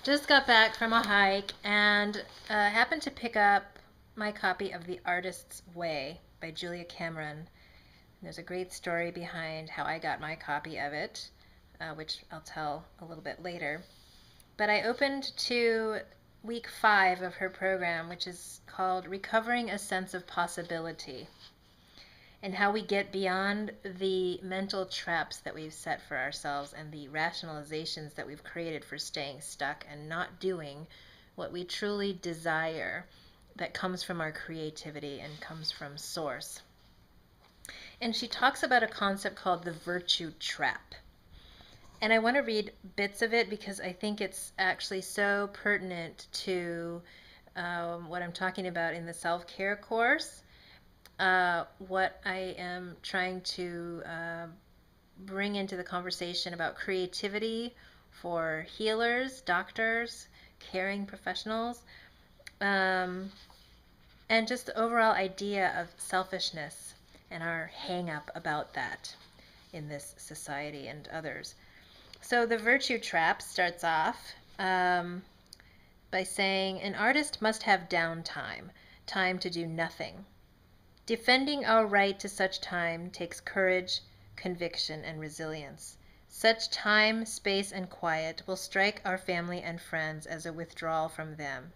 Just got back from a hike and happened to pick up my copy of The Artist's Way by Julia Cameron. There's a great story behind how I got my copy of it, which I'll tell a little bit later. But I opened to week 5 of her program, which is called Recovering a Sense of Possibility, and how we get beyond the mental traps that we've set for ourselves and the rationalizations that we've created for staying stuck and not doing what we truly desire, that comes from our creativity and comes from source. And she talks about a concept called the virtue trap. And I want to read bits of it because I think it's actually so pertinent to what I'm talking about in the self-care course. What I am trying to bring into the conversation about creativity for healers, doctors, caring professionals, and just the overall idea of selfishness and our hang up about that in this society and others. So the virtue trap starts off by saying an artist must have downtime, time to do nothing. Defending our right to such time takes courage, conviction, and resilience. Such time, space, and quiet will strike our family and friends as a withdrawal from them.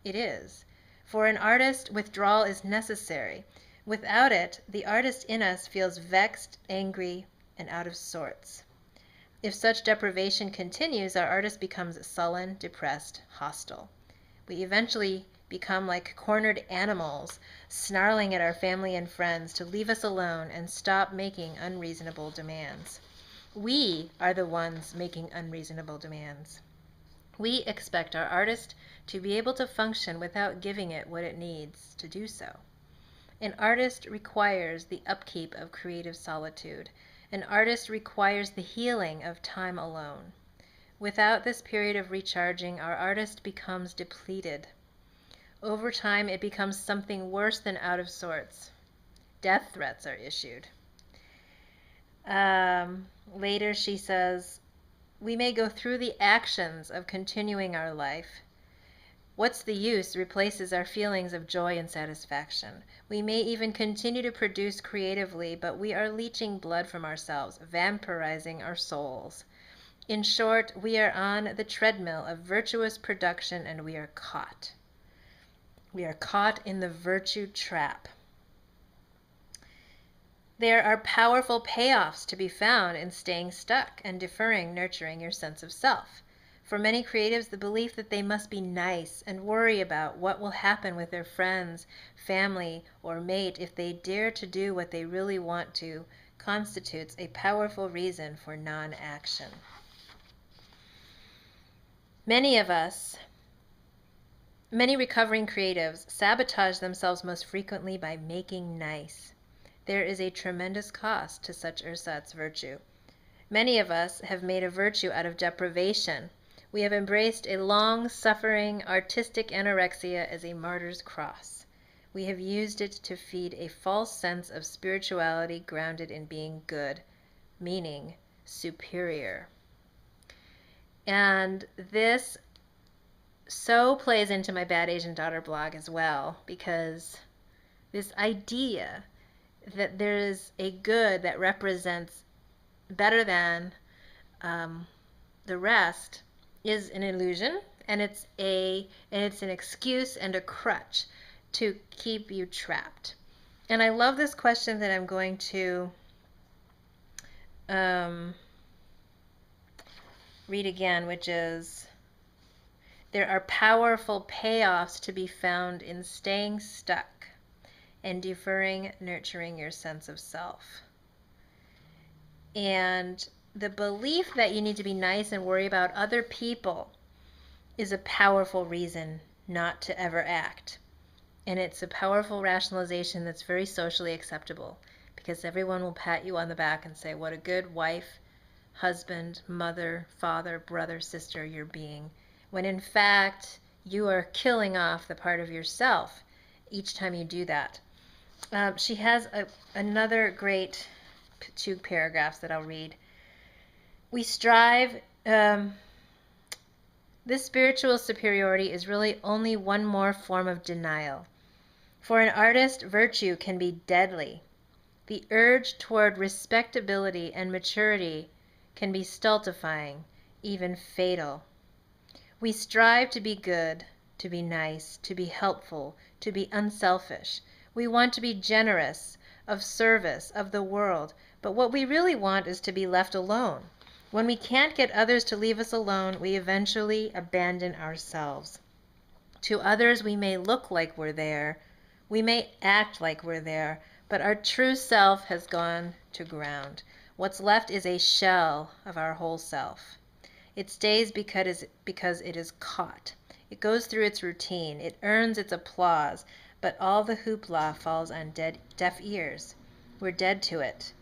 It is. For an artist, withdrawal is necessary. Without it, the artist in us feels vexed, angry, and out of sorts. If such deprivation continues, our artist becomes sullen, depressed, hostile. We eventually become like cornered animals, snarling at our family and friends to leave us alone and stop making unreasonable demands. We are the ones making unreasonable demands. We expect our artist to be able to function without giving it what it needs to do so. An artist requires the upkeep of creative solitude. An artist requires the healing of time alone. Without this period of recharging, our artist becomes depleted. Over time, it becomes something worse than out of sorts. Death threats are issued. Later, she says, we may go through the actions of continuing our life. What's the use replaces our feelings of joy and satisfaction. We may even continue to produce creatively, but we are leaching blood from ourselves, vampirizing our souls. In short, we are on the treadmill of virtuous production and we are caught. We are caught in the virtue trap. There are powerful payoffs to be found in staying stuck and deferring nurturing your sense of self. For many creatives, the belief that they must be nice and worry about what will happen with their friends, family, or mate if they dare to do what they really want to constitutes a powerful reason for non-action. Many recovering creatives sabotage themselves most frequently by making nice. There is a tremendous cost to such ersatz virtue. Many of us have made a virtue out of deprivation. We have embraced a long-suffering artistic anorexia as a martyr's cross. We have used it to feed a false sense of spirituality grounded in being good, meaning superior. And this so plays into my Bad Asian Daughter blog as well, because this idea that there is a good that represents better than the rest is an illusion, and it's an excuse and a crutch to keep you trapped. And I love this question that I'm going to read again, which is, there are powerful payoffs to be found in staying stuck and deferring nurturing your sense of self. And the belief that you need to be nice and worry about other people is a powerful reason not to ever act. And it's a powerful rationalization that's very socially acceptable, because everyone will pat you on the back and say, what a good wife, husband, mother, father, brother, sister you're being, when in fact you are killing off the part of yourself each time you do that. She has another great 2 paragraphs that I'll read. We strive This spiritual superiority is really only one more form of denial. For an artist, virtue can be deadly. The urge toward respectability and maturity can be stultifying, even fatal. We strive to be good, to be nice, to be helpful, to be unselfish. We want to be generous, of service, of the world, but what we really want is to be left alone. When we can't get others to leave us alone, we eventually abandon ourselves. To others, we may look like we're there, we may act like we're there, but our true self has gone to ground. What's left is a shell of our whole self. It stays because it is caught. It goes through its routine. It earns its applause, but all the hoopla falls on deaf ears. We're dead to it.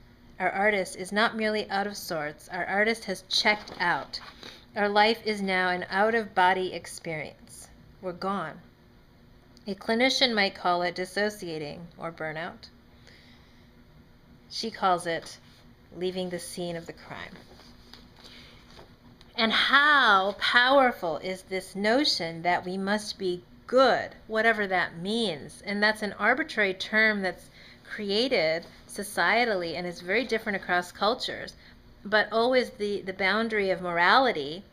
Our artist is not merely out of sorts. Our artist has checked out. Our life is now an out-of-body experience. We're gone. A clinician might call it dissociating or burnout. She calls it leaving the scene of the crime. And how powerful is this notion that we must be good, whatever that means? And that's an arbitrary term that's created societally and is very different across cultures. But always the boundary of morality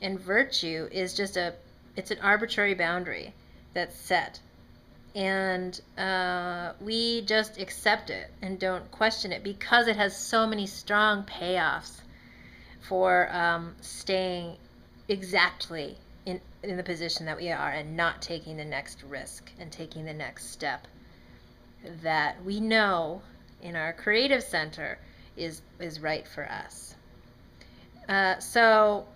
and virtue is just it's an arbitrary boundary that's set. And we just accept it and don't question it because it has so many strong payoffs for staying exactly in the position that we are and not taking the next risk and taking the next step that we know in our creative center is right for us. So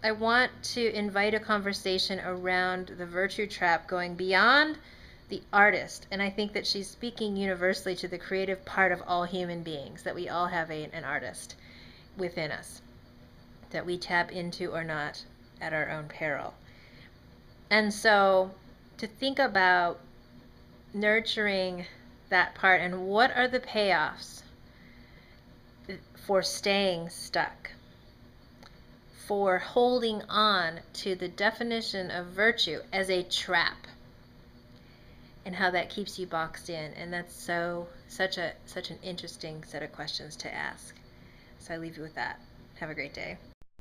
I want to invite a conversation around the virtue trap going beyond the artist, and I think that she's speaking universally to the creative part of all human beings, that we all have an artist within us that we tap into or not at our own peril. And so to think about nurturing that part and what are the payoffs for staying stuck, for holding on to the definition of virtue as a trap, and how that keeps you boxed in. And that's such an interesting set of questions to ask. So I leave you with that. Have a great day.